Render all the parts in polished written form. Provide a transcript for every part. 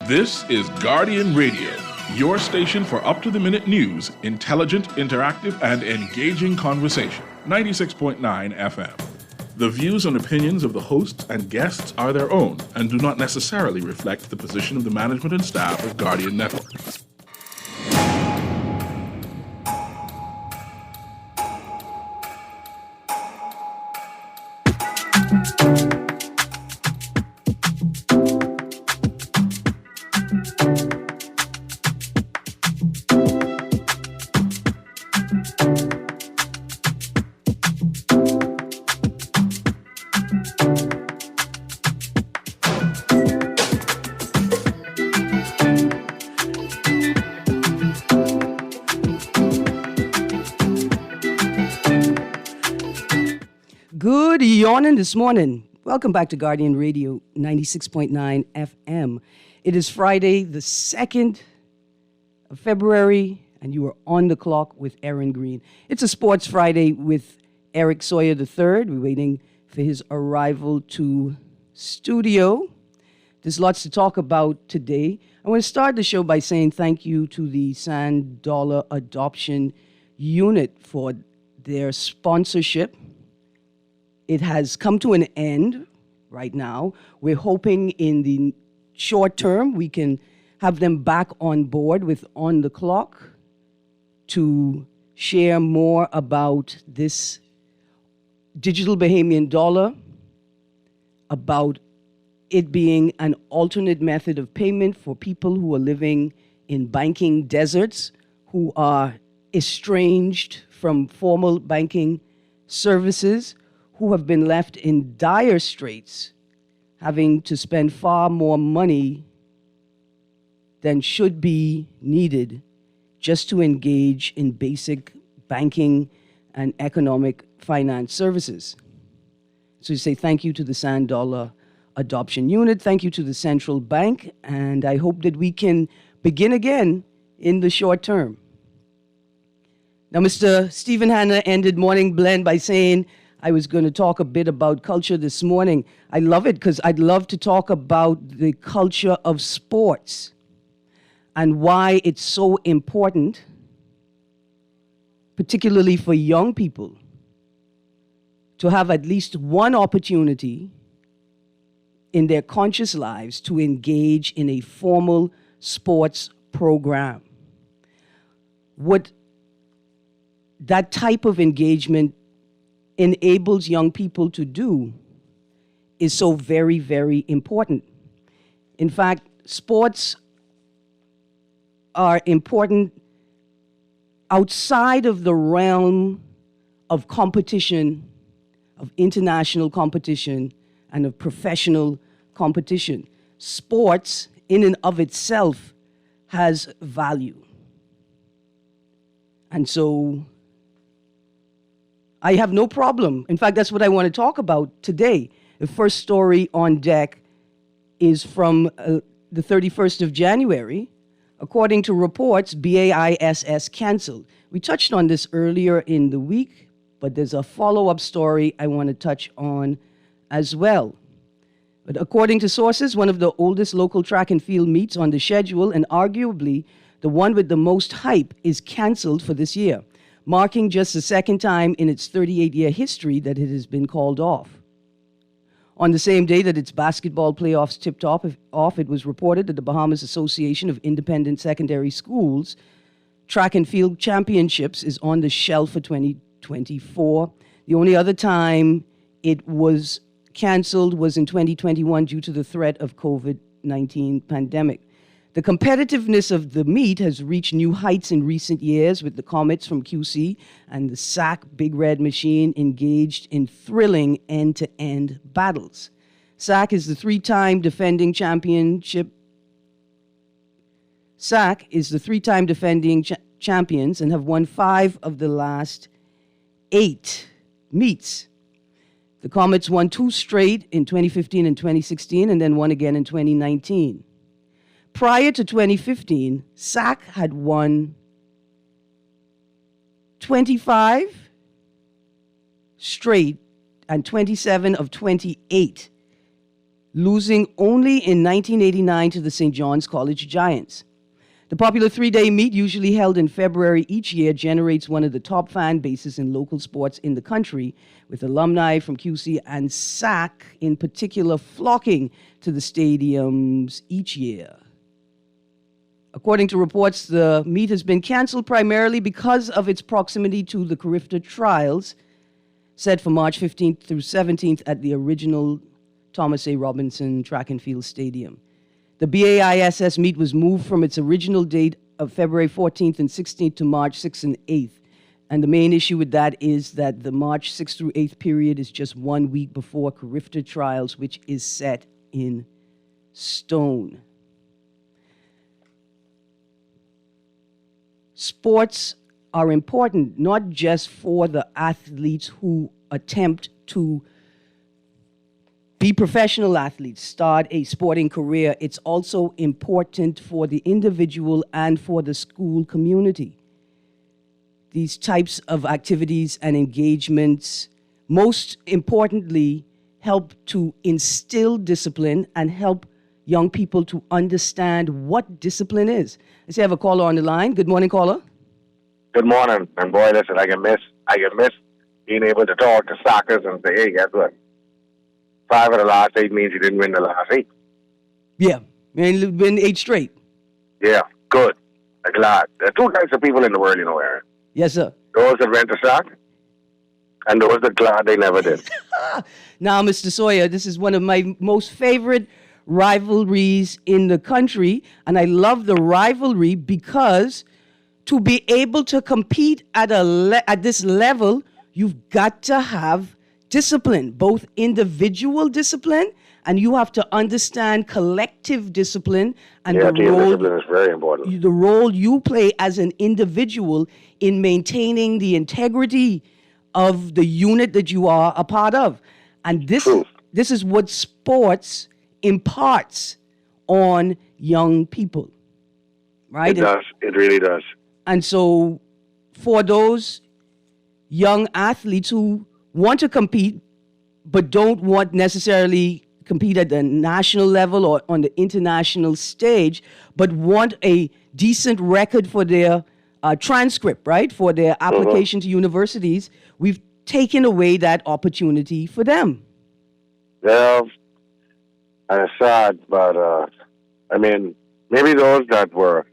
This is Guardian Radio, your station for up-to-the-minute news, intelligent, interactive, and engaging conversation. 96.9 FM. The views and opinions of the hosts and guests are their own and do not necessarily reflect the position of the management and staff of Guardian Network. Good yawning this morning. Welcome back to Guardian Radio 96.9 FM. It is Friday, the 2nd of February, and you are on the clock with Erin Greene. It's a Sports Friday with Eric Sawyer III. We're waiting for his arrival to studio. There's lots to talk about today. I want to start the show by saying thank you to the Sand Dollar Adoption Unit for their sponsorship. It has come to an end right now. We're hoping in the short term we can have them back on board with On the Clock to share more about this digital Bahamian dollar, about it being an alternate method of payment for people who are living in banking deserts, who are estranged from formal banking services, who have been left in dire straits, having to spend far more money than should be needed just to engage in basic banking and economic finance services. So we say thank you to the Sand Dollar Adoption Unit, thank you to the Central Bank, and I hope that we can begin again in the short term. Now, Mr. Stephen Hanna ended Morning Blend by saying, I was going to talk a bit about culture this morning. I love it because I'd love to talk about the culture of sports and why it's so important, particularly for young people, to have at least one opportunity in their conscious lives to engage in a formal sports program. What that type of engagement enables young people to do is so very, very important. In fact, sports are important outside of the realm of competition, of international competition, and of professional competition. Sports, in and of itself, has value. And so I have no problem. In fact, that's what I want to talk about today. The first story on deck is from the 31st of January. According to reports, BAISS canceled. We touched on this earlier in the week, but there's a follow-up story I want to touch on as well. But according to sources, one of the oldest local track and field meets on the schedule, and arguably the one with the most hype, is canceled for this year, marking just the second time in its 38-year history that it has been called off. On the same day that its basketball playoffs tipped off, it was reported that the Bahamas Association of Independent Secondary Schools Track and Field Championships is on the shelf for 2024. The only other time it was canceled was in 2021 due to the threat of COVID-19 pandemic. The competitiveness of the meet has reached new heights in recent years, with the Comets from QC and the SAC Big Red Machine engaged in thrilling end-to-end battles. SAC is the three-time defending champions and have won 5 of the last 8 meets. The Comets won 2 straight in 2015 and 2016, and then one again in 2019. Prior to 2015, SAC had won 25 straight and 27 of 28 losing only in 1989 to the St. John's College Giants. The popular three-day meet, usually held in February each year, generates one of the top fan bases in local sports in the country, with alumni from QC and SAC in particular flocking to the stadiums each year. According to reports, the meet has been canceled primarily because of its proximity to the Carifta trials, set for March 15th through 17th at the original Thomas A. Robinson Track and Field Stadium. The BAISS meet was moved from its original date of February 14th and 16th to March 6th and 8th. And the main issue with that is that the March 6th through 8th period is just 1 week before Carifta trials, which is set in stone. Sports are important, not just for the athletes who attempt to be professional athletes, start a sporting career. It's also important for the individual and for the school community. These types of activities and engagements, most importantly, help to instill discipline and help young people to understand what discipline is. I see I have a caller on the line. Good morning, caller. Good morning. And boy, listen, I can miss being able to talk to Sockers and say, hey, guess what? 5 of the last 8 means you didn't win the last 8. Yeah, and win 8 straight. Yeah, good. I'm glad. There are 2 types of people in the world, Aaron. Yes, sir. Those that went to sock and those that glad they never did. Now, Mr. Sawyer, this is one of my most favorite rivalries in the country, and I love the rivalry because to be able to compete at this level, you've got to have discipline, both individual discipline, and you have to understand collective discipline and team discipline is very important. The role you play as an individual in maintaining the integrity of the unit that you are a part of. And this is what sports imparts on young people, right? It does. It really does. And so for those young athletes who want to compete but don't want necessarily compete at the national level or on the international stage, but want a decent record for their transcript, right? For their application to universities, we've taken away that opportunity for them. Well, it's sad, but maybe those that were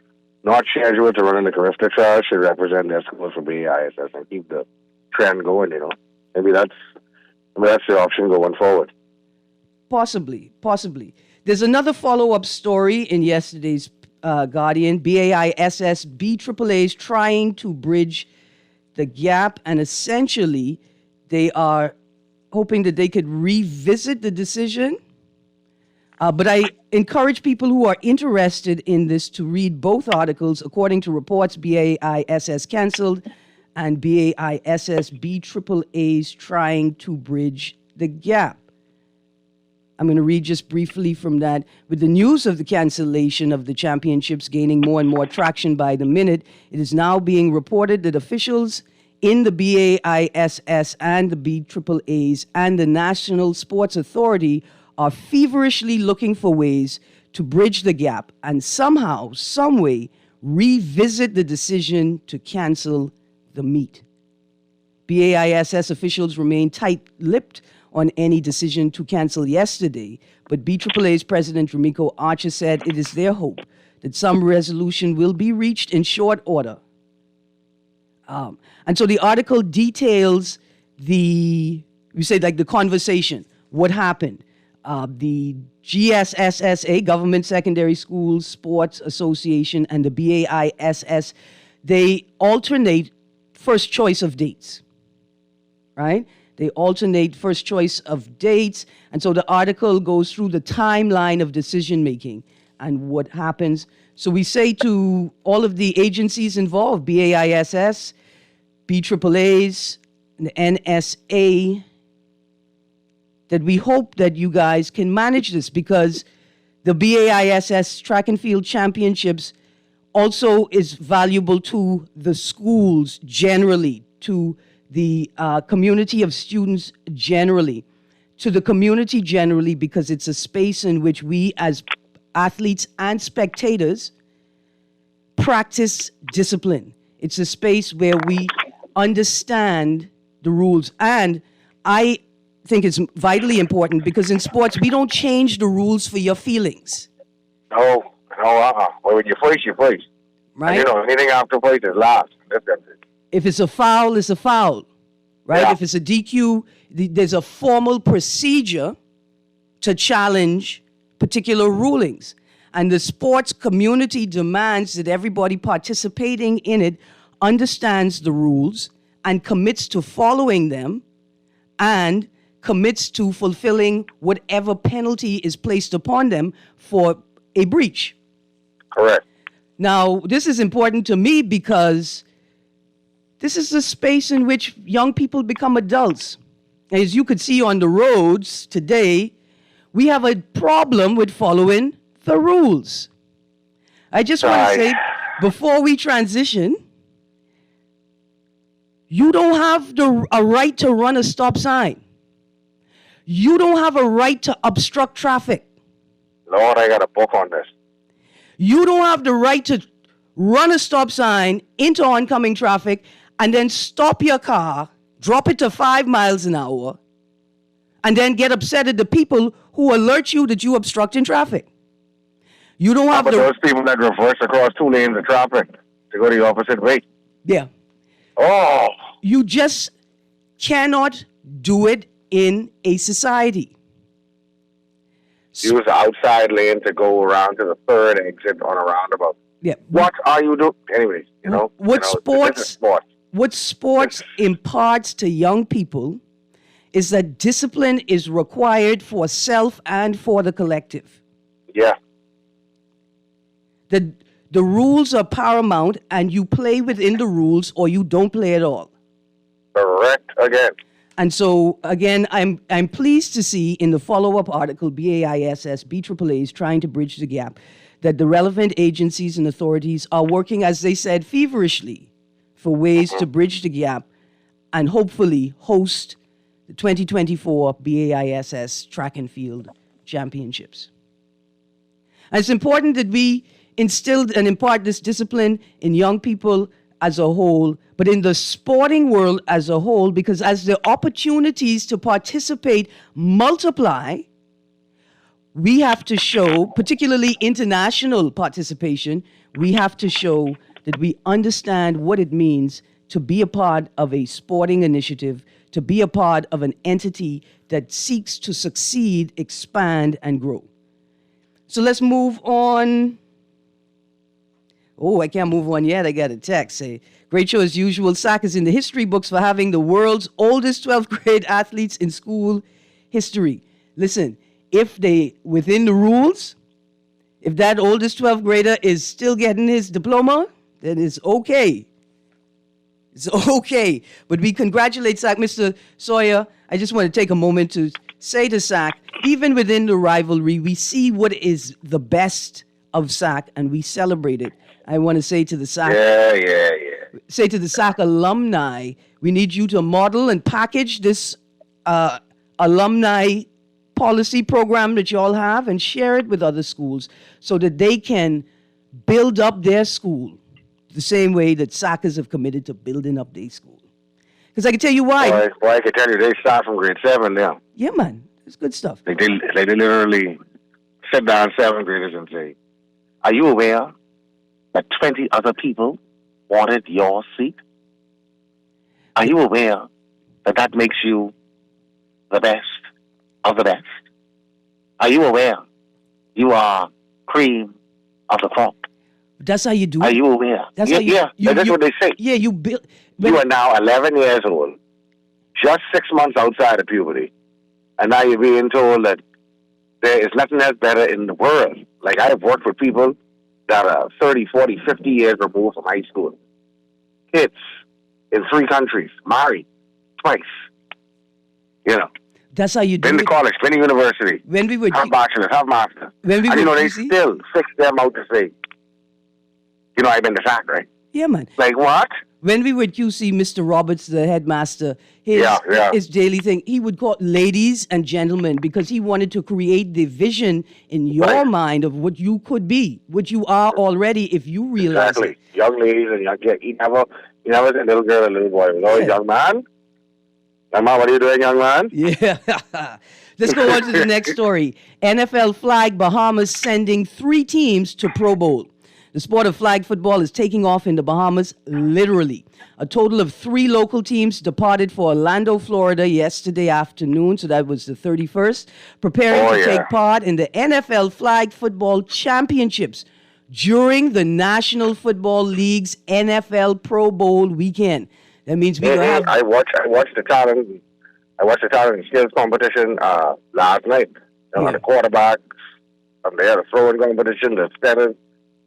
not scheduled to run in the Carifta trial should represent their school for BAISS and keep the trend going, Maybe that's the option going forward. Possibly. There's another follow-up story in yesterday's Guardian. BAISS, BAAA's trying to bridge the gap, and essentially they are hoping that they could revisit the decision. But I encourage people who are interested in this to read both articles. According to reports, BAISS canceled and BAISS, BAAA's trying to bridge the gap. I'm going to read just briefly from that. With the news of the cancellation of the championships gaining more and more traction by the minute, it is now being reported that officials in the BAISS and the BAAA's and the National Sports Authority are feverishly looking for ways to bridge the gap and somehow, some way, revisit the decision to cancel the meet. BAISS officials remain tight-lipped on any decision to cancel yesterday, but BAAA's President Remiko Archer said it is their hope that some resolution will be reached in short order. And so the article details the conversation, what happened. The GSSSA, Government Secondary Schools Sports Association, and the BAISS, they alternate first choice of dates, right? They alternate first choice of dates. And so the article goes through the timeline of decision-making and what happens. So we say to all of the agencies involved, BAISS, BAAA's, and the NSA, that we hope that you guys can manage this, because the BAISS Track and Field Championships also is valuable to the schools generally, to the community of students generally, to the community generally because it's a space in which we as athletes and spectators practice discipline. It's a space where we understand the rules. And I think it's vitally important because in sports, we don't change the rules for your feelings. No, Well, when you fight, you fight. Right? And, anything after fight is last. That's it. If it's a foul, it's a foul. Right? Yeah. If it's a DQ, there's a formal procedure to challenge particular rulings. And the sports community demands that everybody participating in it understands the rules and commits to following them and commits to fulfilling whatever penalty is placed upon them for a breach. Correct. Now, this is important to me because this is the space in which young people become adults. As you could see on the roads today, we have a problem with following the rules. I just want to say, before we transition, you don't have a right to run a stop sign. You don't have a right to obstruct traffic. Lord, I got a book on this. You don't have the right to run a stop sign into oncoming traffic and then stop your car, drop it to 5 miles an hour, and then get upset at the people who alert you that you obstructing traffic. You don't have those people that reverse across 2 lanes of traffic to go the opposite way. Yeah. Oh. You just cannot do it in a society. Use the outside lane to go around to the third exit on a roundabout. Yeah. What are you doing? Anyways, What sports imparts to young people is that discipline is required for self and for the collective. Yeah. The rules are paramount, and you play within the rules or you don't play at all. Correct again. And so, again, I'm pleased to see in the follow-up article, BAISS, BAAA is trying to bridge the gap, that the relevant agencies and authorities are working, as they said, feverishly for ways to bridge the gap and hopefully host the 2024 BAISS Track and Field Championships. And it's important that we instill and impart this discipline in young people as a whole, but in the sporting world as a whole, because as the opportunities to participate multiply, we have to show, particularly international participation, we have to show that we understand what it means to be a part of a sporting initiative, to be a part of an entity that seeks to succeed, expand, and grow. So let's move on. Oh, I can't move on yet. I got a text. Say, great show as usual. SAC is in the history books for having the world's oldest 12th grade athletes in school history. Listen, if they, within the rules, if that oldest 12th grader is still getting his diploma, then it's okay. It's okay. But we congratulate SAC. Mr. Sawyer, I just want to take a moment to say to SAC, even within the rivalry, we see what is the best of SAC and we celebrate it. I want to say to the SAC, say to the SAC alumni, we need you to model and package this alumni policy program that you all have and share it with other schools so that they can build up their school the same way that SACers have committed to building up their school. Because I can tell you why. Well, I can tell you they start from grade 7 now. Yeah, man. It's good stuff. They literally sit down 7th graders and say, are you aware that 20 other people wanted your seat? Are you aware that that makes you the best of the best? Are you aware you are cream of the crop? That's how you do it. Are you aware? That's what they say. Yeah, you build. You are now 11 years old, just 6 months outside of puberty, and now you're being told that there is nothing else better in the world. Like, I have worked with people that are 30, 40, 50 years removed from high school. Kids in 3 countries, married twice. That's how you do it. Been to college, been to university. When we were have bachelor's, have master's. When we and were they still fix them out to say, I've been to SAC, right? Yeah, man. Like, what? when we were at QC, Mr. Roberts, the headmaster, Yeah. his daily thing, he would call ladies and gentlemen because he wanted to create the vision in your Right. mind of what you could be, what you are already if you realize Exactly. it. Young ladies and young kids. He never said little girl and little boy. He was always Yeah. young man. Young man, what are you doing, young man? Yeah. Let's go on to the next story. NFL flag Bahamas sending 3 teams to Pro Bowl. The sport of flag football is taking off in the Bahamas, literally. A total of 3 local teams departed for Orlando, Florida yesterday afternoon, so that was the 31st, preparing to take part in the NFL Flag Football Championships during the National Football League's NFL Pro Bowl weekend. That means we gonna have... I watched the talent and skills competition last night. Yeah. The quarterbacks, they had a throwing competition. The steppers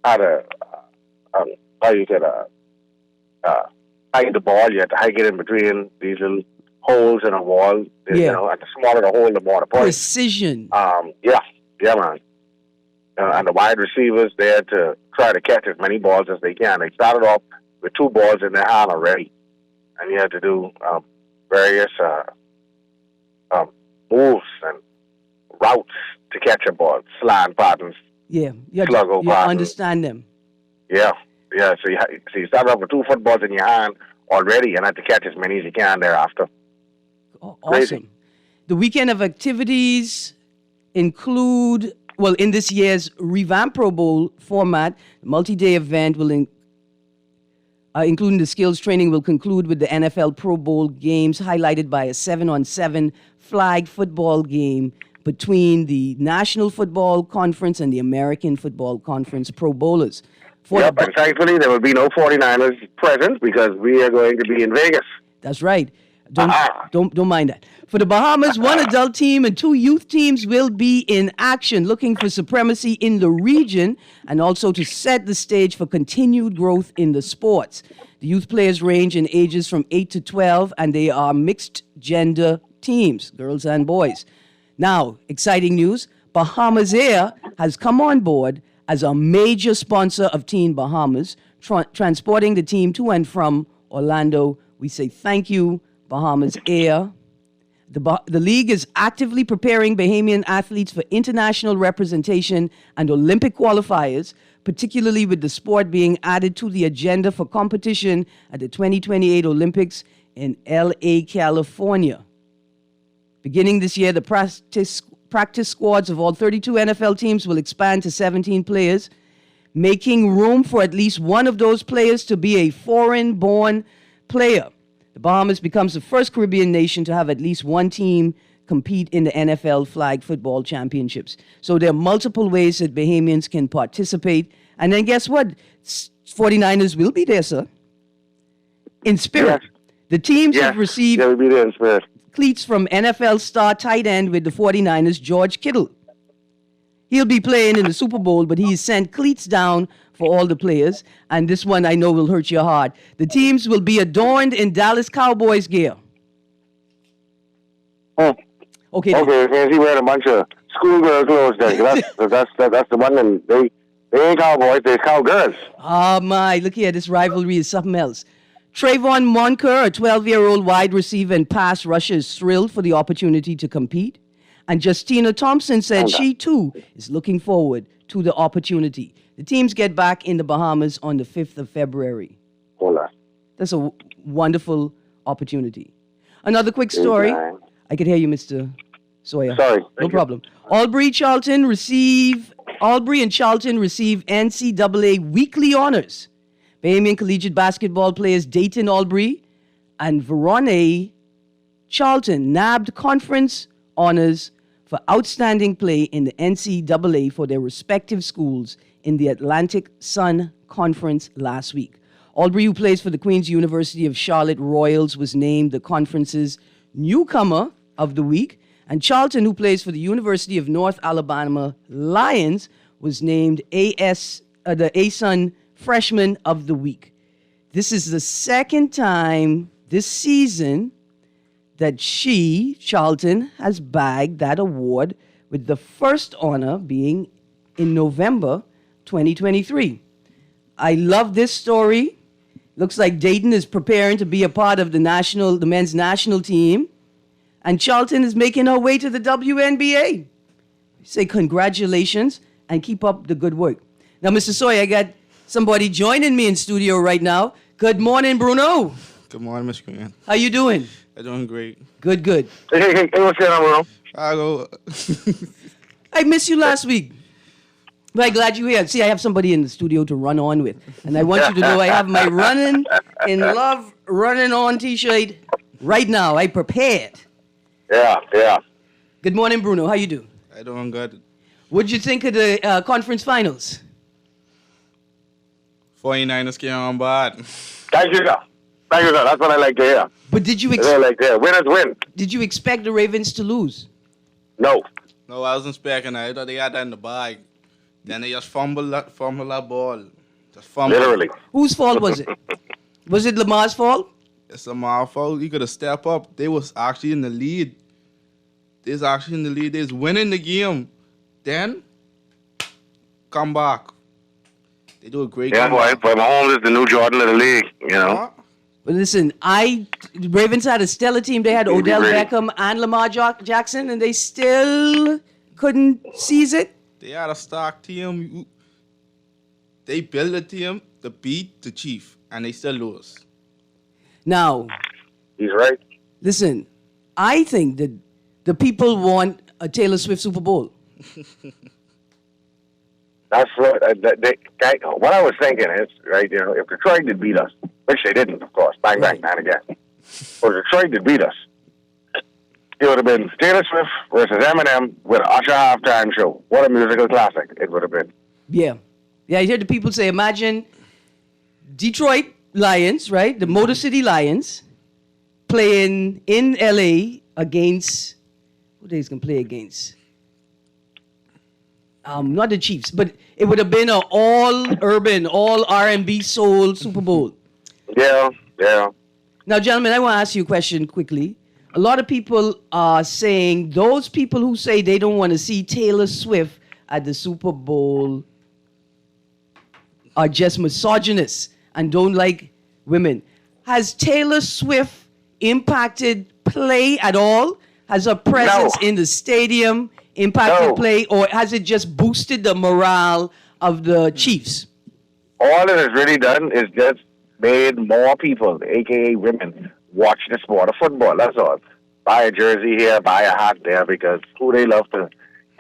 had hike the ball. You had to hike it in between these little holes in a wall. You know, and the smaller the hole, the more the point. Precision. Yeah, man. And the wide receivers, they had to try to catch as many balls as they can. They started off with 2 balls in their hand already, and you had to do various moves and routes to catch a ball, slant patterns. Yeah, Sluggo you patterns. understand them. Yeah. So you started off with 2 footballs in your hand already, and had to catch as many as you can thereafter. Awesome. Crazy. The weekend of activities include, well, in this year's revamped Pro Bowl format, the multi-day event will including the skills training, will conclude with the NFL Pro Bowl games highlighted by a 7-on-7 flag football game between the National Football Conference and the American Football Conference Pro Bowlers. And thankfully there will be no 49ers present because we are going to be in Vegas. That's right. Don't mind that. For the Bahamas, 1 adult team and 2 youth teams will be in action, looking for supremacy in the region and also to set the stage for continued growth in the sports. The youth players range in ages from 8 to 12, and they are mixed gender teams, girls and boys. Now, exciting news, Bahamas Air has come on board as a major sponsor of Teen Bahamas, transporting the team to and from Orlando. We say thank you, Bahamas Air. The league is actively preparing Bahamian athletes for international representation and Olympic qualifiers, particularly with the sport being added to the agenda for competition at the 2028 Olympics in LA, California. Beginning this year, the practice squads of all 32 NFL teams will expand to 17 players, making room for at least one of those players to be a foreign-born player. The Bahamas becomes the first Caribbean nation to have at least one team compete in the NFL Flag Football Championships. So there are multiple ways that Bahamians can participate. And then guess what? 49ers will be there, sir. In spirit. Yes. The teams have received will be there in spirit. cleats from NFL star tight end with the 49ers, George Kittle. He'll be playing in the Super Bowl, but he's sent cleats down for all the players. And this one I know will hurt your heart. The teams will be adorned in Dallas Cowboys gear. Okay. Okay, he wearing a bunch of schoolgirl clothes then. That's the one, and they ain't cowboys, they're cowgirls. Oh, my. Look here. This rivalry is something else. Trayvon Monker, a 12-year-old wide receiver and pass rusher, is thrilled for the opportunity to compete. And Justina Thompson said she, too, is looking forward to the opportunity. The teams get back in the Bahamas on the 5th of February. Hola. That's a wonderful opportunity. Another quick story. I could hear you, Mr. Sawyer. Sorry. No problem. Albury and Charlton receive NCAA weekly honors. Bahamian collegiate basketball players Dayton Albury and Verone Charlton nabbed conference honors for outstanding play in the NCAA for their respective schools in the Atlantic Sun Conference last week. Albury, who plays for the Queen's University of Charlotte Royals, was named the conference's newcomer of the week, and Charlton, who plays for the University of North Alabama Lions, was named the ASUN Freshman of the Week. This is the second time this season that Charlton, has bagged that award, with the first honor being in November 2023. I love this story. Looks like Dayton is preparing to be a part of the men's national team. And Charlton is making her way to the WNBA. Say congratulations and keep up the good work. Now, Mr. Sawyer, I got somebody joining me in studio right now. Good morning, Bruno. Good morning, Miss Greene. How you doing? I'm doing great. Good, good. Hey, what's going on, Bruno? I go. I missed you last week. But I'm glad you're here. See, I have somebody in the studio to run on with. And I want you to know I have my Running in Love, Running On t-shirt right now. I prepared. Yeah. Good morning, Bruno. How you do? I doing good. What'd you think of the conference finals? 49ers came on board. Thank you, sir. That's what I like to hear. But did you That's what I like to hear. Winners win. did you expect the Ravens to lose? No. No, I wasn't expecting that. I thought they had that in the bag. Then they just fumbled that ball. Just fumbled. Literally. Whose fault was it? Was it Lamar's fault? It's a my fault. You could have stepped up. They was actually in the lead. They was winning the game. Then, come back. They do a great Yeah, boy. comeback. But Mahomes is the new Jordan of the league, you know. Huh? But listen, the Ravens had a stellar team. They had Odell Beckham and Lamar Jackson, and they still couldn't seize it. They had a stock team. They built a team to beat the Chief, and they still lose. Now, He's right. listen, I think that the people want a Taylor Swift Super Bowl. That's what what I was thinking is, right, you know, if Detroit did beat us, which they didn't, of course, bang, Right. bang, again. But if Detroit did beat us, it would have been Taylor Swift versus Eminem with an Usher halftime show. What a musical classic it would have been. Yeah. Yeah, I hear the people say, imagine Detroit Lions, right? The Motor City Lions playing in LA against, who they going to play against? Not the Chiefs, but it would have been an all urban, all R&B soul Super Bowl. Yeah. Now, gentlemen, I want to ask you a question quickly. A lot of people are saying, those people who say they don't want to see Taylor Swift at the Super Bowl are just misogynists and don't like women. Has Taylor Swift impacted play at all? Has her presence No. in the stadium impacted No. play, or has it just boosted the morale of the Chiefs? All it has really done is just made more people, a.k.a. women, watch the sport of football. That's all. Buy a jersey here, buy a hat there, because who they love to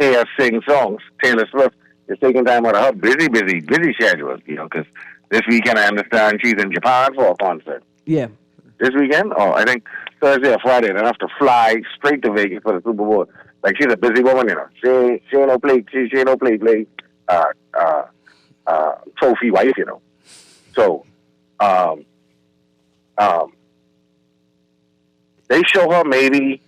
hear sing songs. Taylor Swift is taking time out of her busy schedule, you know, because this weekend I understand she's in Japan for a concert. Yeah. This weekend? Oh, I think Thursday or Friday. Then I have to fly straight to Vegas for the Super Bowl. Like, she's a busy woman, you know. She ain't no play trophy wife, you know. So, they show her maybe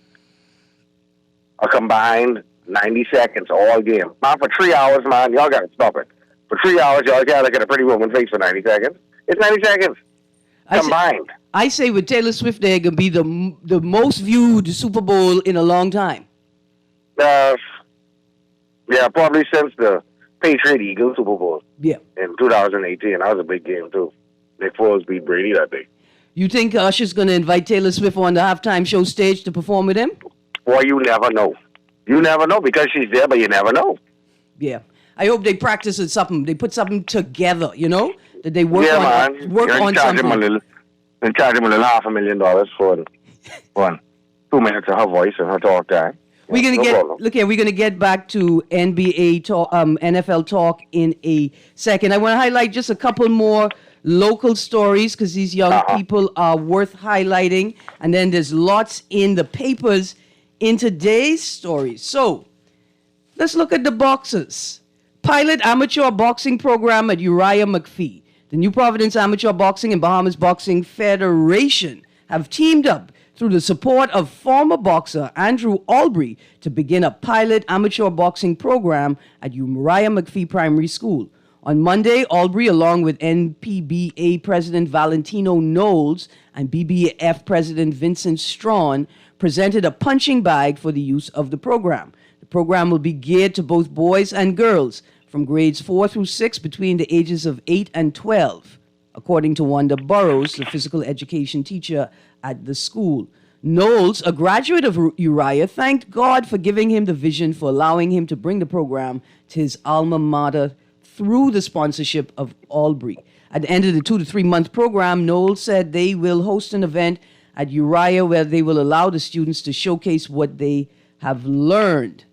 a combined 90 seconds all game. Man, for 3 hours, man, y'all got to stop it. For 3 hours, y'all got to look at a pretty woman's face for 90 seconds. It's 90 seconds combined. I say with Taylor Swift, they're going to be the most viewed Super Bowl in a long time. Yeah, probably since the Patriot Eagles Super Bowl Yeah. in 2018. That was a big game, too. Nick Foles beat Brady that day. You think Usher's going to invite Taylor Swift on the halftime show stage to perform with him? Boy, you never know. You never know because she's there, but you never know. Yeah. I hope they practice with something. They put something together, you know? That they work on man. work on charge something. Then charge him a little $500,000 for 2 minutes of her voice and her talk time. We're gonna No problem. look here. We're gonna get back to NBA talk, NFL talk in a second. I want to highlight just a couple more local stories because these young people are worth highlighting. And then there's lots in the papers in today's stories. So let's look at the boxers. Pilot amateur boxing program at Uriah McPhee. The New Providence Amateur Boxing and Bahamas Boxing Federation have teamed up through the support of former boxer Andrew Albury to begin a pilot amateur boxing program at Uriah McPhee Primary School. On Monday, Albury, along with NPBA President Valentino Knowles and BBF President Vincent Strawn, presented a punching bag for the use of the program. The program will be geared to both boys and girls from grades 4 through 6 between the ages of 8 and 12. according to Wanda Burrows, the physical education teacher at the school. Knowles, a graduate of Uriah, thanked God for giving him the vision for allowing him to bring the program to his alma mater through the sponsorship of Albury. At the end of the 2 to 3 month program, Knowles said they will host an event at Uriah where they will allow the students to showcase what they have learned.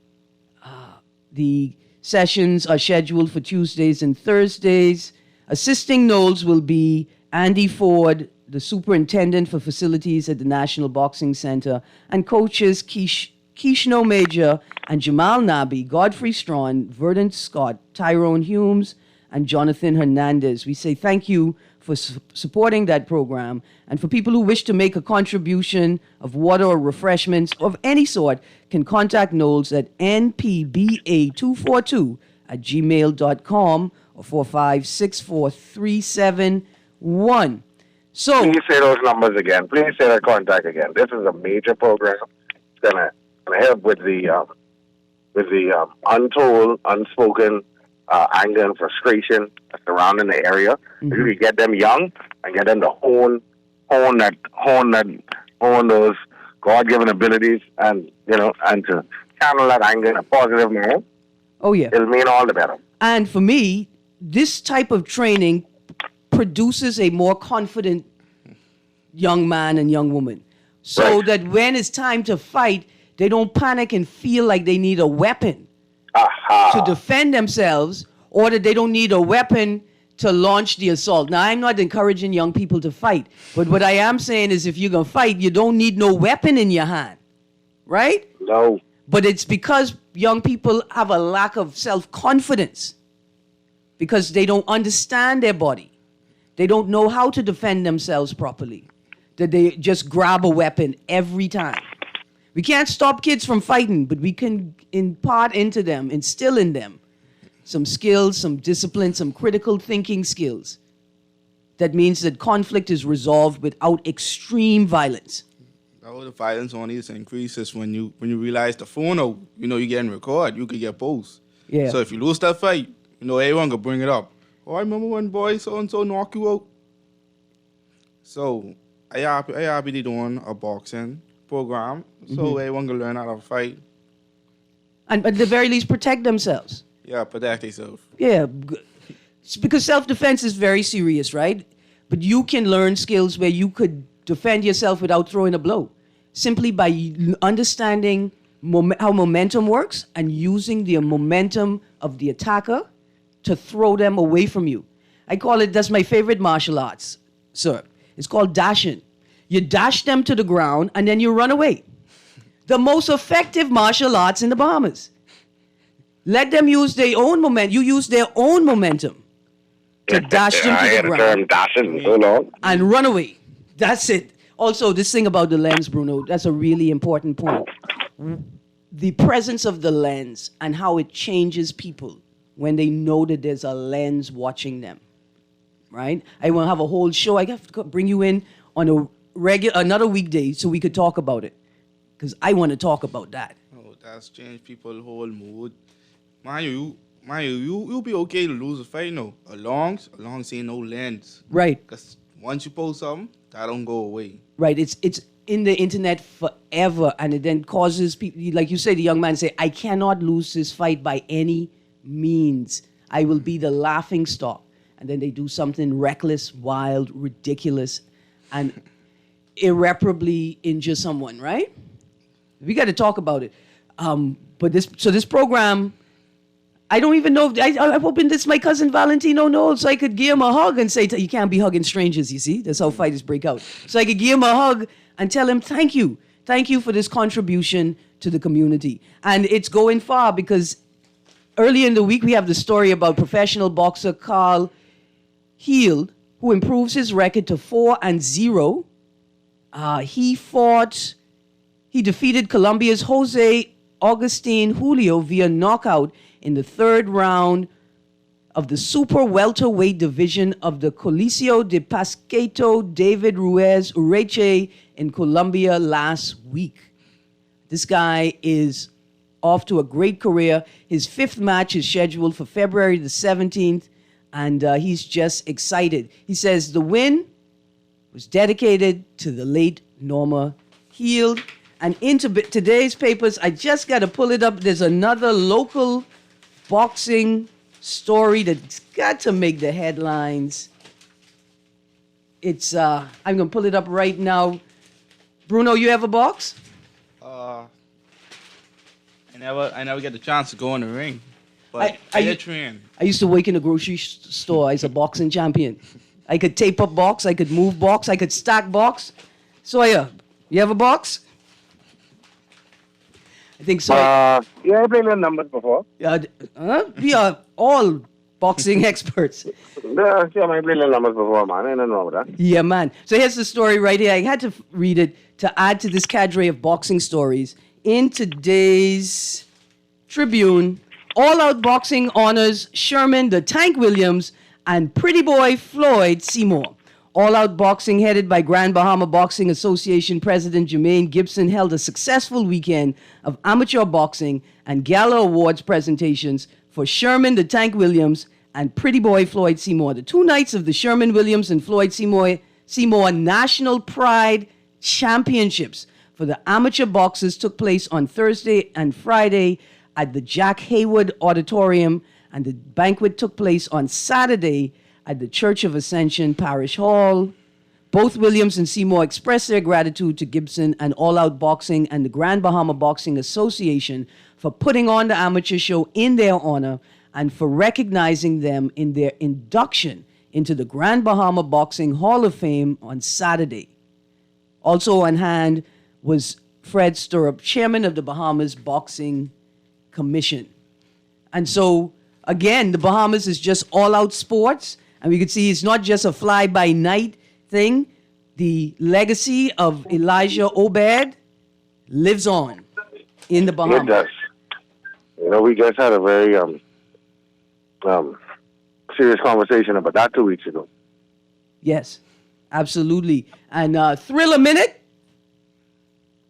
The sessions are scheduled for Tuesdays and Thursdays. Assisting Knowles will be Andy Ford, the superintendent for facilities at the National Boxing Center, and coaches Kishno Major and Jamal Nabi, Godfrey Strawn, Verdant Scott, Tyrone Humes, and Jonathan Hernandez. We say thank you for supporting that program. And for people who wish to make a contribution of water or refreshments of any sort, can contact Knowles at npba242@gmail.com or 4564371. So, please say those numbers again. Please say that contact again. This is a major program. It's gonna help with the untold, unspoken anger and frustration surrounding the area. Mm-hmm. If you can get them young and get them to hone those God-given abilities, and and to channel that anger in a positive manner. Oh yeah, it'll mean all the better. And for me, this type of training produces a more confident young man and young woman, so right. that when it's time to fight, they don't panic and feel like they need a weapon to defend themselves, or that they don't need a weapon to launch the assault. Now, I'm not encouraging young people to fight, but what I am saying is if you're going to fight, you don't need no weapon in your hand, right? No. But it's because young people have a lack of self-confidence because they don't understand their body. They don't know how to defend themselves properly, that they just grab a weapon every time. We can't stop kids from fighting, but we can impart into them, instill in them some skills, some discipline, some critical thinking skills. That means that conflict is resolved without extreme violence. All the violence on this increases when you realize the phone out, you're getting recorded, you could get posts. Yeah. So if you lose that fight, everyone could bring it up. Oh, I remember when boy so-and-so knock you out. So I happy they doing a boxing program, so everyone can learn how to fight. And at the very least, protect themselves. Yeah, protect themselves. Yeah, because self-defense is very serious, right? But you can learn skills where you could defend yourself without throwing a blow, simply by understanding how momentum works and using the momentum of the attacker to throw them away from you. I call it, that's my favorite martial arts, sir. It's called dashing. You dash them to the ground and then you run away. The most effective martial arts in the Bahamas. Let them use their own momentum. You use their own momentum to dash them to the ground. I heard the term dashing so long. And run away. That's it. Also, this thing about the lens, Bruno, that's a really important point. The presence of the lens and how it changes people when they know that there's a lens watching them, right? I want to have a whole show. I have to bring you in on another weekday so we could talk about it, because I want to talk about that. Oh, that's changed people's whole mood. You'll be okay to lose a fight, along saying no lens. Right. Because once you post something, that don't go away. Right. It's in the internet forever, and it then causes people, like you say, the young man say, I cannot lose this fight by any means. I will be the laughing stock. And then they do something reckless, wild, ridiculous, and irreparably injure someone, right? We got to talk about it. But this program, I don't even know. I'm hoping this my cousin Valentino knows, so I could give him a hug and say, you can't be hugging strangers, you see? That's how fighters break out. So I could give him a hug and tell him, thank you. Thank you for this contribution to the community. And it's going far, because earlier in the week, we have the story about professional boxer Carl Heald, who improves his record to 4-0. He defeated Colombia's Jose Augustin Julio via knockout in the third round of the super welterweight division of the Coliseo de Pasqueto David Ruiz Ureche in Colombia last week. This guy is off to a great career. His fifth match is scheduled for February the 17th and he's just excited. He says the win was dedicated to the late Norma Heald. And into today's papers, I just got to pull it up. There's another local boxing story that's got to make the headlines. It's I'm gonna pull it up right now. Bruno, you ever box? I never get the chance to go in the ring. But I did train. I used to work in a grocery store as a boxing champion. I could tape up box, I could move box, I could stack box. Sawyer, you ever box? I think so. Yeah, I played in numbers before. We are all boxing experts. Yeah, I played in numbers before, man. Ain't nothing wrong with that. Yeah, man. So here's the story right here. I had to read it to add to this cadre of boxing stories. In today's Tribune, All Out Boxing honors Sherman the Tank Williams and Pretty Boy Floyd Seymour. All Out Boxing, headed by Grand Bahama Boxing Association President Jermaine Gibson, held a successful weekend of amateur boxing and gala awards presentations for Sherman the Tank Williams and Pretty Boy Floyd Seymour. The 2 nights of the Sherman Williams and Floyd Seymour National Pride Championships for the amateur boxers took place on Thursday and Friday at the Jack Hayward Auditorium, and the banquet took place on Saturday at the Church of Ascension Parish Hall. Both Williams and Seymour expressed their gratitude to Gibson and All Out Boxing and the Grand Bahama Boxing Association for putting on the amateur show in their honor and for recognizing them in their induction into the Grand Bahama Boxing Hall of Fame on Saturday. Also on hand was Fred Stirrup, chairman of the Bahamas Boxing Commission. And so, again, the Bahamas is just all-out sports. And we could see it's not just a fly-by-night thing. The legacy of Elijah Obed lives on in the Bahamas. It does. You know, we just had a very serious conversation about that 2 weeks ago. Yes, absolutely. And Thriller Minute,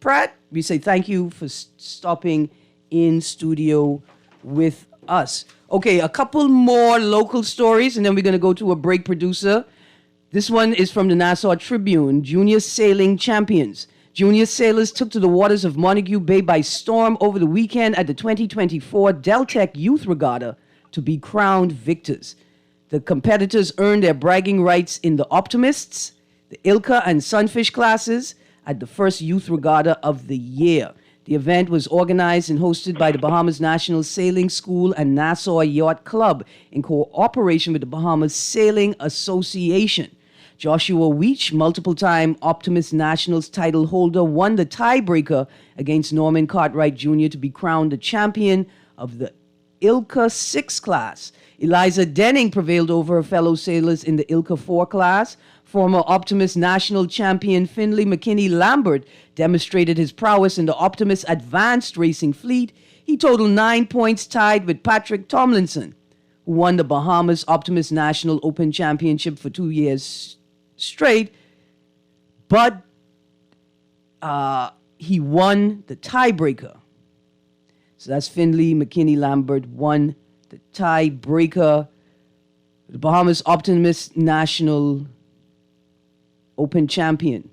Pratt, we say thank you for stopping in studio with us. Okay, a couple more local stories, and then we're going to go to a break, producer. This one is from the Nassau Tribune. Junior sailing champions. Junior sailors took to the waters of Montague Bay by storm over the weekend at the 2024 Deltec Youth Regatta to be crowned victors. The competitors earned their bragging rights in the Optimists, the Ilka and Sunfish classes at the first youth regatta of the year. The event was organized and hosted by the Bahamas National Sailing School and Nassau Yacht Club in cooperation with the Bahamas Sailing Association. Joshua Weech, multiple-time Optimist Nationals title holder, won the tiebreaker against Norman Cartwright Jr. to be crowned the champion of the Ilka 6 class. Eliza Denning prevailed over her fellow sailors in the Ilka 4 class. Former Optimist National Champion Finley McKinney Lambert demonstrated his prowess in the Optimist Advanced Racing Fleet. He totaled 9 points, tied with Patrick Tomlinson, who won the Bahamas Optimist National Open Championship for 2 years straight. But he won the tiebreaker. So that's Finley McKinney Lambert won the tiebreaker. The Bahamas Optimist National Open champion.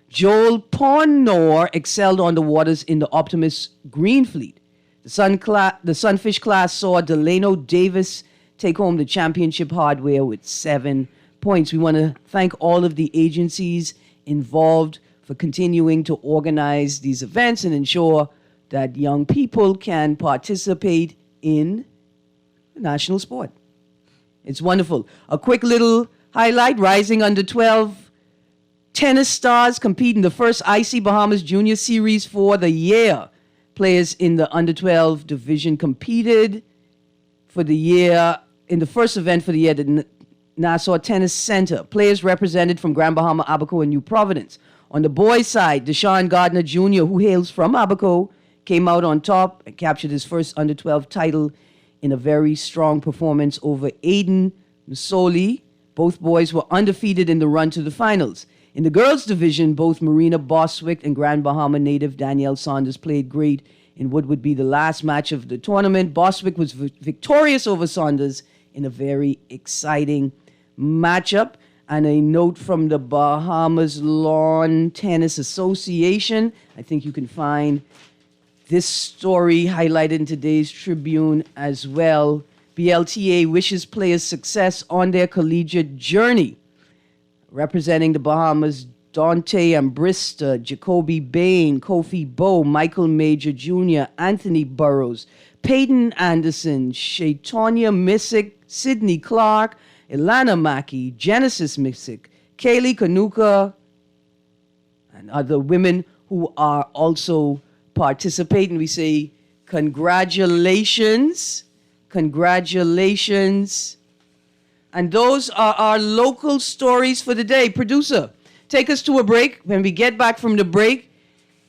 Joel Pornor excelled on the waters in the Optimist Greene fleet. The Sunfish class saw Delano Davis take home the championship hardware with 7 points. We want to thank all of the agencies involved for continuing to organize these events and ensure that young people can participate in the national sport. It's wonderful. A quick little highlight, rising under 12 tennis stars compete in the first IC Bahamas Junior Series for the year. Players in the under 12 division competed for the year in the first event for the year at the Nassau Tennis Center. Players represented from Grand Bahama, Abaco, and New Providence. On the boys' side, Deshaun Gardner Jr., who hails from Abaco, came out on top and captured his first under 12 title in a very strong performance over Aiden Musoli. Both boys were undefeated in the run to the finals. In the girls' division, both Marina Boswick and Grand Bahama native Danielle Saunders played great in what would be the last match of the tournament. Boswick was victorious over Saunders in a very exciting matchup. And a note from the Bahamas Lawn Tennis Association. I think you can find this story highlighted in today's Tribune as well. BLTA wishes players success on their collegiate journey. Representing the Bahamas, Dante Ambrista, Jacoby Bain, Kofi Bowe, Michael Major Jr., Anthony Burrows, Peyton Anderson, Shaitonia Missick, Sydney Clark, Ilana Mackey, Genesis Missick, Kaylee Kanuka, and other women who are also participating. We say congratulations, congratulations. And those are our local stories for the day. Producer, take us to a break. When we get back from the break,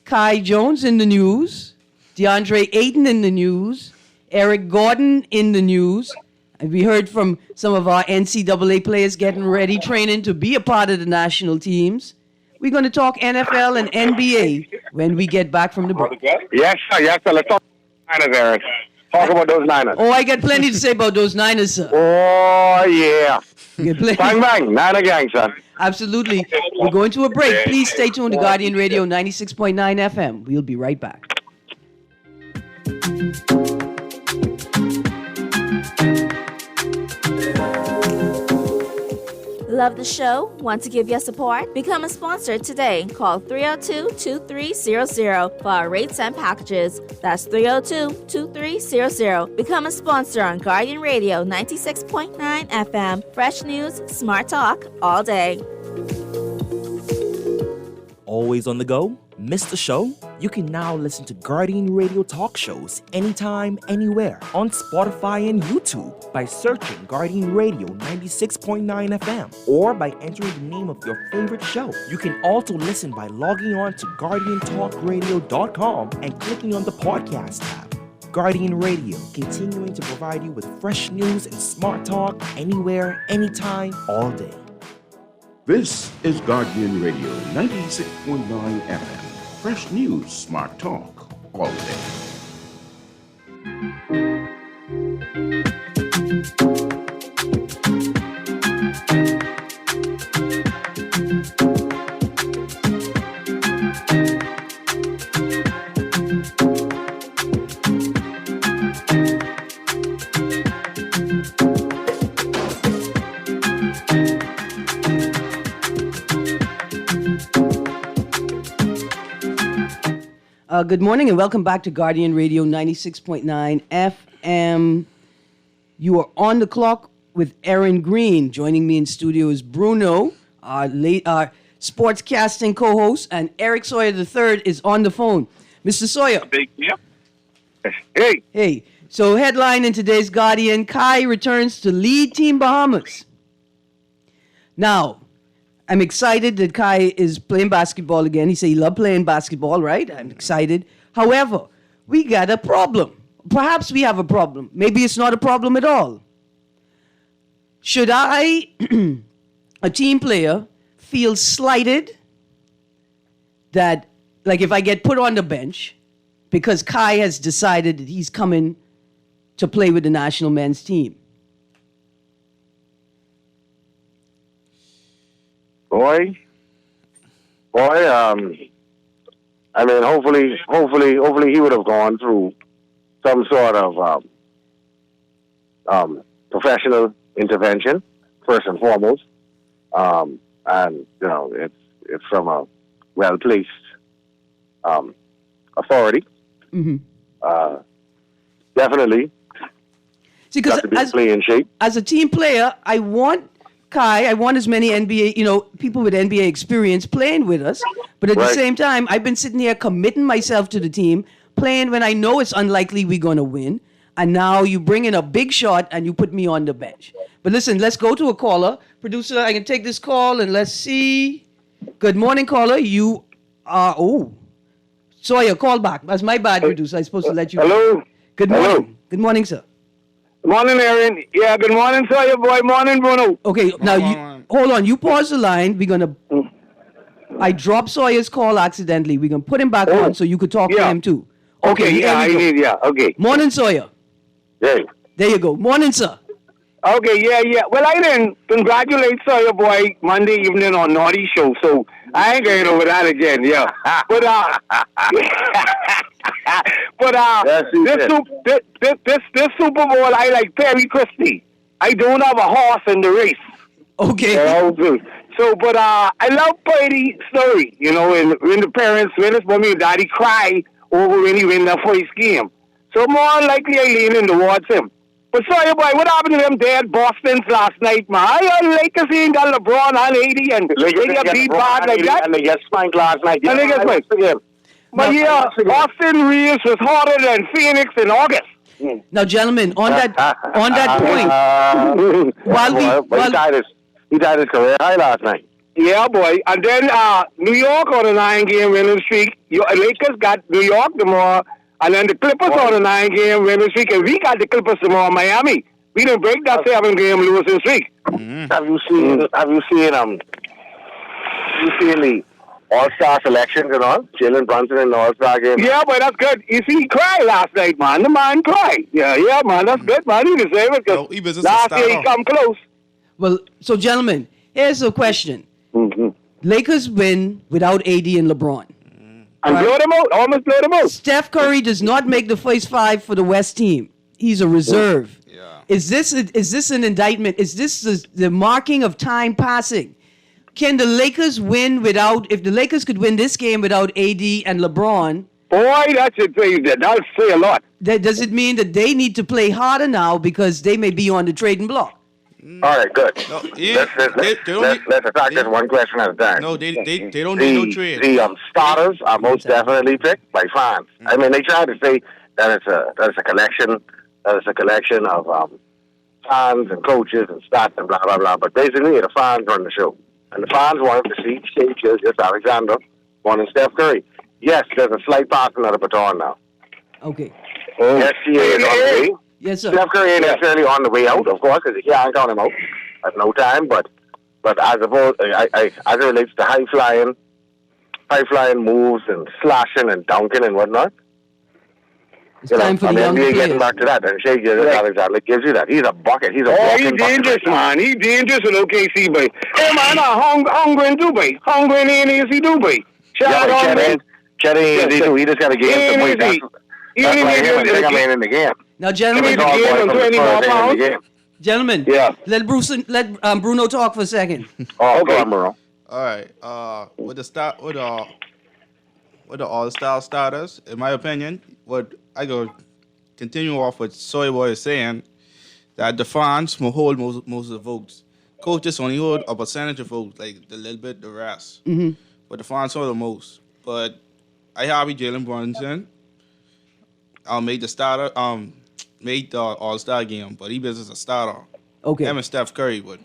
Kai Jones in the news, DeAndre Ayton in the news, Eric Gordon in the news. And we heard from some of our NCAA players getting ready, training to be a part of the national teams. We're going to talk NFL and NBA when we get back from the break. Yes, sir. Yes, sir. Let's talk Niners, Erin. Talk about those Niners. Oh, I got plenty to say about those Niners, sir. Oh, yeah. Bang, bang. Niner gang, son. Absolutely. We're going to a break. Please stay tuned to Guardian Radio 96.9 FM. We'll be right back. Love the show? Want to give your support? Become a sponsor today. Call 302-2300 for our rates and packages. That's 302-2300. Become a sponsor on Guardian Radio 96.9 FM. Fresh news, smart talk, all day. Always on the go? Missed the show? You can now listen to Guardian Radio talk shows anytime, anywhere on Spotify and YouTube by searching Guardian Radio 96.9 FM or by entering the name of your favorite show. You can also listen by logging on to GuardianTalkRadio.com and clicking on the podcast tab. Guardian Radio, continuing to provide you with fresh news and smart talk anywhere, anytime, all day. This is Guardian Radio 96.9 FM. Fresh news, smart talk, all day. Good morning and welcome back to Guardian Radio 96.9 FM. You are on the clock with Erin Greene. Joining me in studio is Bruno, our sportscasting co-host, and Eric Sawyer III is on the phone. Mr. Sawyer. Hey. Hey. So headline in today's Guardian, Kai returns to lead Team Bahamas. Now, I'm excited that Kai is playing basketball again. He said he loved playing basketball, right? I'm excited. However, we got a problem. Perhaps we have a problem. Maybe it's not a problem at all. Should I, a team player, feel slighted that, like if I get put on the bench because Kai has decided that he's coming to play with the national men's team? Boy, I mean, hopefully he would have gone through some sort of professional intervention first and foremost, and you know, it's from a well-placed authority. Mm-hmm. Definitely. See, because play in shape. As a team player, I want Kai, I want as many NBA, people with NBA experience playing with us. But at the same time, I've been sitting here committing myself to the team, playing when I know it's unlikely we're going to win. And now you bring in a big shot and you put me on the bench. But listen, let's go to a caller. Producer, I can take this call and let's see. Good morning, caller. You are, Sawyer, call back. That's my bad, producer. I'm supposed to let you. Hello? Good morning. Hello? Good morning, sir. Morning, Erin. Yeah, good morning, Sawyer, boy. Morning, Bruno. Okay, now hold on. You pause the line. We're going to... I dropped Sawyer's call accidentally. We're going to put him back on so you could talk to him too. Okay, okay. Morning, Sawyer. Hey. There you go. Morning, sir. Okay, yeah. Well, I didn't congratulate Sawyer Boy Monday evening on Naughty Show, so I ain't going over that again. Yeah, but Yes, he this, did. this Super Bowl, I like Perry Christie. I don't have a horse in the race. Okay. So, but I love Purdy's story. You know, when the parents, when his mommy and daddy cry over when he win the first game. So more likely I leaning towards him. But sorry, boy, what happened to them dead Bostons last night, man? I Lakers ain't got LeBron on 80 and they get beat bad like that. And they get spanked last night. And they get spanked. But yeah, Austin Reeves was hotter than Phoenix in August. Now, gentlemen, on that point, he tied his career high last night. Yeah, boy. And then New York on a 9-game winning streak. Lakers got New York tomorrow. And then the Clippers on a 9-game winning streak. And we got the Clippers tomorrow, Miami. We didn't break that 7-game losing streak. Have you seen the All-Star selections and all? Jalen Brunson in the All-Star game? Yeah, boy, that's good. You see, he cried last night, man. The man cried. Yeah, man, that's good, man. He deserves it because last year he come close. Well, so gentlemen, here's a question. Lakers win without AD and LeBron. And blow them out. Almost blow them out. Steph Curry does not make the first 5 for the West team. He's a reserve. Yeah. Is this an indictment? Is this the marking of time passing? Can the Lakers win if the Lakers could win this game without AD and LeBron? Boy, that'll say a lot. Does it mean that they need to play harder now because they may be on the trading block? All right, good. No, Let's attack this one question at a time. No, they don't need no trade. The starters are most definitely picked by fans. I mean, they try to say that it's a collection of fans and coaches and stats and blah blah blah. But basically, the fans run the show, and the fans wanted to see just Alexander wanting Steph Curry. Yes, there's a slight passing of the baton now. Okay. Yes, he is on the way. Yes, sir. Steph Curry ain't necessarily on the way out, of course, because you can't count him out at no time. But as it relates to high flying moves and slashing and dunking and whatnot, It's time for the young NBA players. getting back to that, and Shea Alexander gives you that. He's a bucket. He's dangerous, man. He's dangerous in OKC, boy. Hey, man, hungry in Dubai. Hungry in easy Dubai. Chetty, he just got to give him some weight. That's why I think I'm in the game. Now, gentlemen, let Bruno talk for a second. Okay, Murrow. All right. With the All-Star starters, in my opinion, what I go continue off what Soy Boy is saying, that the fans will hold most of the votes. Coaches only hold a percentage of votes, like a little bit the rest. Mm-hmm. But the fans hold the most. But I have Jalen Brunson. I'll make the starter. Made the All-Star game, but he was a starter. Okay. Him and Steph Curry would.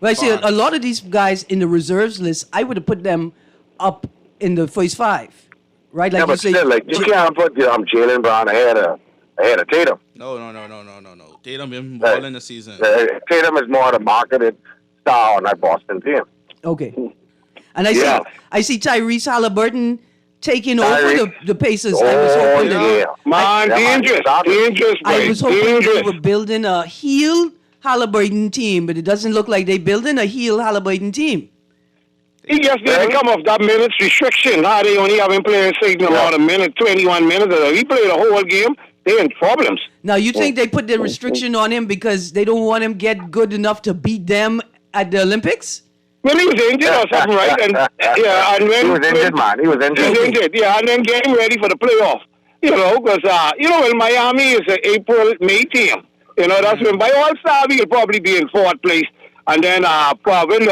Well, I see a lot of these guys in the reserves list, I would have put them up in the first 5, right? Like yeah, but still, like you can't put Jalen Brown ahead of Tatum. No. Tatum been balling the season. Tatum is more the marketed star on that Boston team. Okay. And I see Tyrese Halliburton taking over the Pacers. I was hoping dangerous. I was hoping they were building a heel Halliburton team, but it doesn't look like they're building a heel Halliburton team. He just didn't come off that minutes restriction. Now they only have him playing certain amount of minutes, 21 minutes. He played the whole game. They in problems. Now, you think they put the restriction on him because they don't want him get good enough to beat them at the Olympics? Well, he was injured or something, right? And when he was injured, man. He was injured. Yeah, and then getting ready for the playoff. Because when Miami is an April-May team, that's when by All-Star we'll probably be in 4th place. And then probably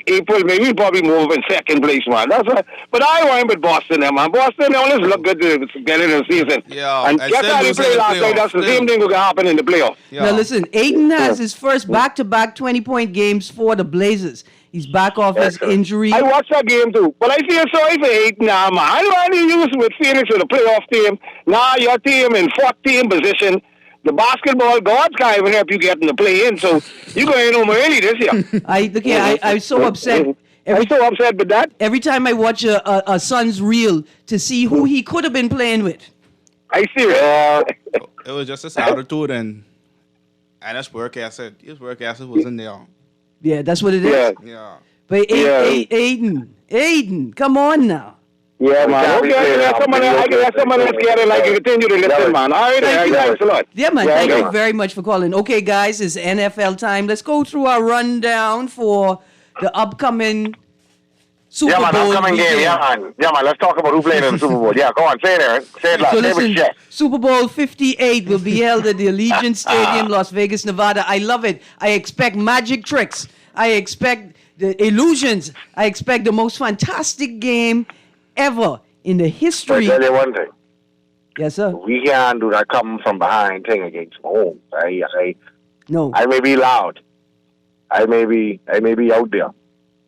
April, maybe we'll probably move in 2nd place, man. That's why. But I want with Boston, man. Boston always look good to get in the season. Yeah. And just how they played last night, that's the same thing will happen in the playoff. Yeah. Now listen, Aiden has his first back-to-back 20-point games for the Blazers. He's back off his injury. I watched that game too, but I feel sorry for Aiden now, man. I don't want to use with Phoenix with a playoff team. Now your team in 14th position. The basketball gods can't even help you get in the play-in, so you're going home early this year. I'm so upset. I'm so upset with that. Every time I watch a Suns reel to see who he could have been playing with. I see it. It was just his attitude and And that's work ethic. His work ethic wasn't there. Yeah, that's what it is. Yeah. Yeah. But Yeah. Aiden, come on now. Yeah, man. Okay, I can let someone else get it. Like, continue to listen, man. All right, thanks a lot. Yeah, man. Yeah, Thank yeah. you very much for calling. Okay, guys, it's NFL time. Let's go through our rundown for the upcoming Super Yeah, man, Bowl upcoming game. weekend. Yeah, man. Let's talk about who played in the Super Bowl. Yeah, go on. Say it, Erin. Say it loud. So Say it with listen, chest. Super Bowl 58 will be held at the Allegiant Stadium, Las Vegas, Nevada. I love it. I expect magic tricks. I expect the illusions. I expect the most fantastic game ever in the But I history. tell you one thing. Yes, sir. We can't do that come from behind thing against Mahomes. No. I may be loud. I may be out there.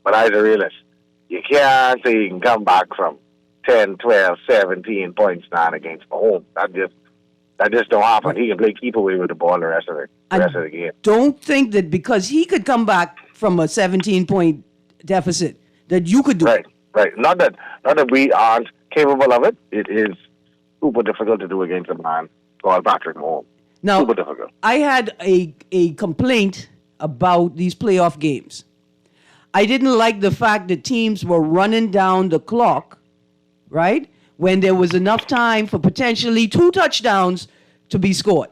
But I'm a realist. You can't say you can come back from 10, 12, 17 points down against Mahomes. That just don't happen. He can play keep away with the ball the rest of the game. Don't think that because he could come back from a 17-point deficit that you could do it. Right. Not that we aren't capable of it. It is super difficult to do against a man called Patrick Mahomes. Now, super difficult. I had a complaint about these playoff games. I didn't like the fact that teams were running down the clock, right, when there was enough time for potentially 2 touchdowns to be scored.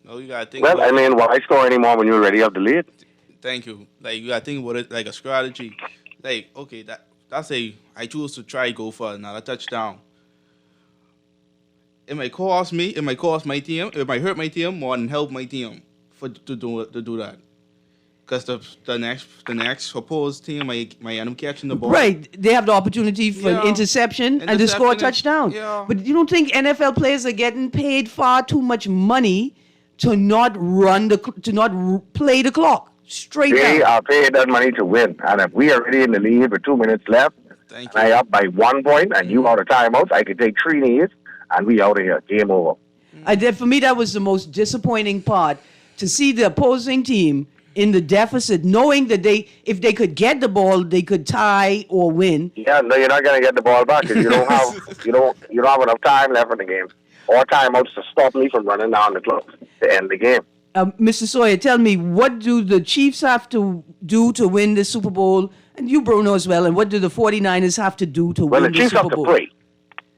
No, you gotta think. Well, about I mean, why score anymore when you're already up the lead? Thank you. Like, you gotta think about it like a strategy. Like, okay, that's I choose to try go for another touchdown. It might cost me. It might cost my team. It might hurt my team more than help my team to do that. Because the next opposed team might end up catching the ball. Right. They have the opportunity for an interception and to score a touchdown. Yeah. But you don't think NFL players are getting paid far too much money to not play the clock straight They down? are paid that money to win. And if we are already in the lead with 2 minutes left, Thank and I up by 1 point, and you out of timeouts, I could take 3 knees, and we out of here. Game over. For me, that was the most disappointing part, to see the opposing team in the deficit, knowing that if they could get the ball, they could tie or win. Yeah, no, you're not going to get the ball back because you don't have enough time left in the game or timeouts to stop me from running down the clock to end the game. Mr. Sawyer, tell me, what do the Chiefs have to do to win the Super Bowl? And you, Bruno, as well. And what do the 49ers have to do to Well, win the the Chiefs Super have to Bowl? pray.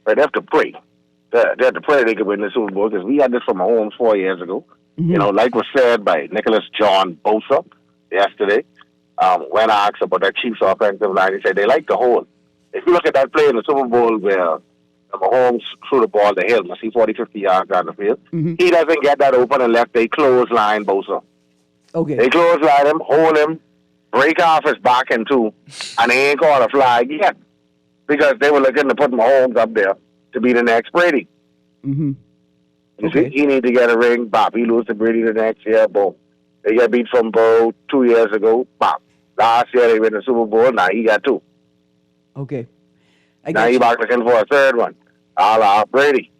Right, they have to pray. They have to pray they could win the Super Bowl because we had this from Mahomes 4 years ago. Mm-hmm. You know, like was said by Nicholas John Bosa yesterday, when asked about that Chiefs offensive line, he said they like to hold. If you look at that play in the Super Bowl where Mahomes threw the ball to Hill, see 40, 50 yards down the field, he doesn't get that open unless they clothesline Bosa. Okay. They clothesline him, hold him, break off his back in two, and they ain't called a flag yet because they were looking to put Mahomes up there to be the next Brady. Mm-hmm. You see, he need to get a ring. Bop. He lose to Brady the next year. Boom. They got beat from Burrow 2 years ago. Bop. Last year they win the Super Bowl. Now he got 2. Okay. Now he back looking for a third one. A la Brady.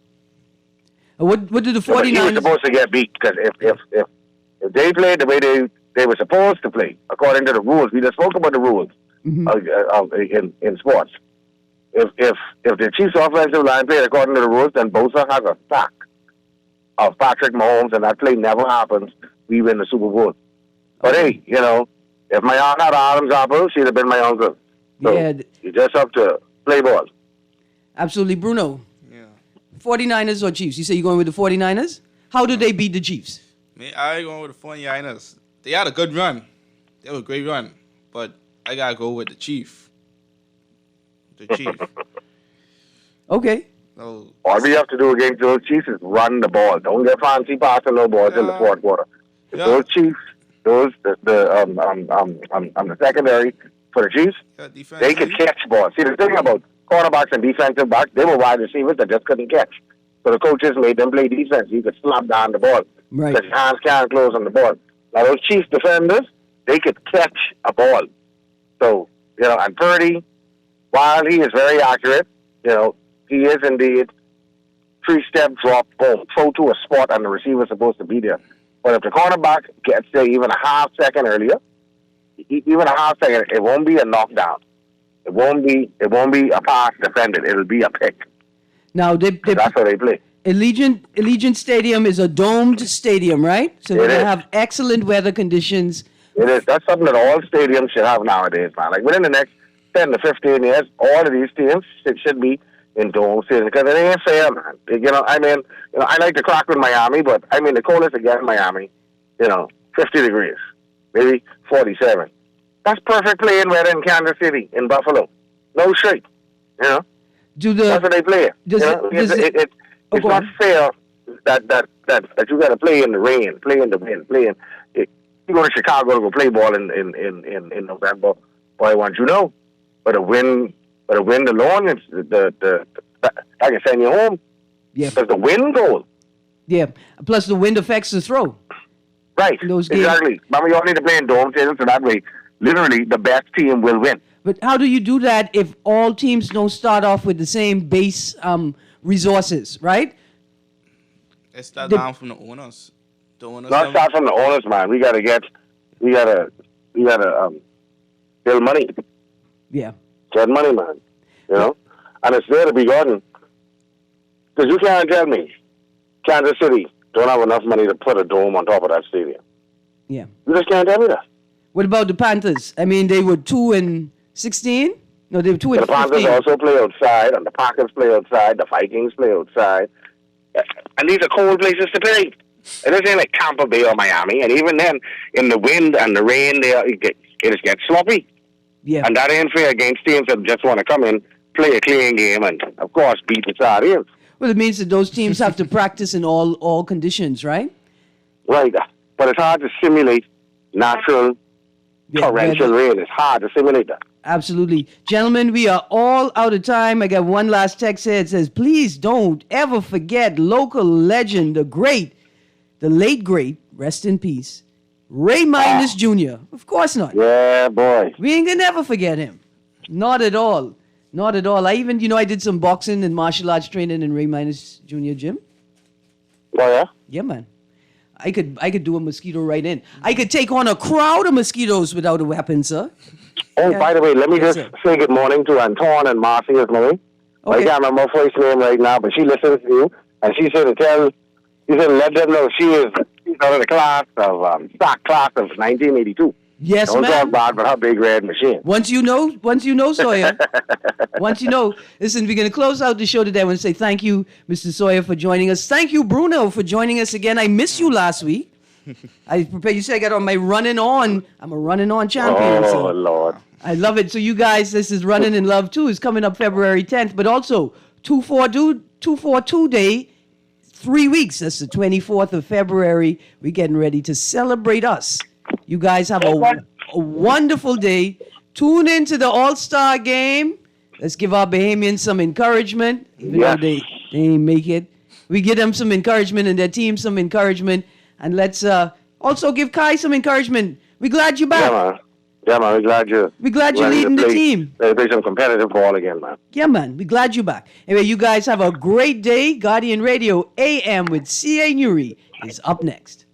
What do the But he was 49ers... supposed to get beat because if they played the way they were supposed to play, according to the rules, we just spoke about the rules in sports. If the Chiefs offensive line played according to the rules, then Bosa has a sack of Patrick Mahomes, and that play never happens. We win the Super Bowl. But hey, you know, if my aunt had Adam's apple, she'd have been my uncle. So Yeah. you just have to play ball. Absolutely. Bruno, Yeah. 49ers or Chiefs? You say you're going with the 49ers? How do they beat the Chiefs? Me, I going with the 49ers. They had a good run. They had a great run. But I gotta go with the Chief. The Chief. Okay. So, All we have to do against those Chiefs is run the ball. Don't get fancy passing no balls in the fourth quarter. If those Chiefs, the secondary for the Chiefs, they could catch balls. See, the thing about quarterbacks and defensive backs, they were wide receivers that just couldn't catch. So the coaches made them play defense. You could slap down the ball. Right. Because your hands can't close on the ball. Now, those Chiefs defenders, they could catch a ball. So, you know, and Purdy, while he is very accurate, you know, he is indeed 3-step drop, boom, throw to a spot, and the receiver's supposed to be there. But if the cornerback gets there even a half second earlier, even a half second, it won't be a knockdown. It won't be a pass defended. It'll be a pick. Now, That's how they play. Allegiant Stadium is a domed stadium, right? So we're going to have excellent weather conditions. It is. That's something that all stadiums should have nowadays, man. Like within the next 10 to 15 years, all of these teams should be in dome stadiums because it ain't fair, man. I like to clock with Miami, but the coldest again in Miami, 50 degrees, maybe 47. That's perfect playing weather in Kansas City, in Buffalo. No shit, That's what they play. It's not fair that you got to play in the rain, play in the wind, you go to Chicago to go play ball in November. Boy, I want you to know. But the wind alone, I can send you home. Yeah. Because the wind goes. Yeah. Plus the wind affects the throw. Right. Exactly. But we all need to play in dome stadiums, so that way, literally, the best team will win. But how do you do that if all teams don't start off with the same base resources, right? It starts down from the owners. Not start from the owners, man. We gotta build money. Yeah. Get money, man. And it's there to be gotten. Because you can't tell me Kansas City don't have enough money to put a dome on top of that stadium. Yeah. You just can't tell me that. What about the Panthers? They were 2-16. No, they were 2-15. The Panthers also play outside, and the Packers play outside. The Vikings play outside. And these are cold places to play. It isn't like Tampa Bay or Miami. And even then, in the wind and the rain, it just gets sloppy. Yeah. And that ain't fair against teams that just want to come in, play a clean game, and, of course, beat the Chargers. Well, it means that those teams have to practice in all conditions, right? Right. But it's hard to simulate natural torrential rain. It's hard to simulate that. Absolutely. Gentlemen, we are all out of time. I got one last text here. It says, please don't ever forget local legend, the late great, rest in peace, Ray Minus Jr. Of course not. Yeah, boy. We ain't gonna never forget him. Not at all. Not at all. I even, I did some boxing and martial arts training in Ray Minus Jr. gym. Oh, yeah? Yeah, man. I could do a mosquito right in. I could take on a crowd of mosquitoes without a weapon, sir. Oh, by the way, let me just say good morning to Antoine and Marcy this morning. Okay. I can't remember her first name right now, but she listens to you, and she said let them know she's out of the class of stock class of 1982. Yes, Don't ma'am. talk about her big red machine. Once you know, Sawyer. Once you know. Listen, we're going to close out the show today. I want to say thank you, Mr. Sawyer, for joining us. Thank you, Bruno, for joining us again. I missed you last week. I prepared. You said I got on my running on. I'm a running on champion. Oh, Lord. I love it. So you guys, this is Running in Love 2 is coming up February 10th, but also 242 Day, 3 weeks. That's the 24th of February. We're getting ready to celebrate us. You guys have a wonderful day. Tune into the All-Star game. Let's give our Bahamians some encouragement, even though they ain't make it. We give them some encouragement and their team some encouragement. And let's also give Kai some encouragement. We're glad you're back. Yeah, man. We're glad you're leading the team. Play some competitive ball again, man. Yeah, man. We're glad you're back. Anyway, you guys have a great day. Guardian Radio AM with C.A. Nuri is up next.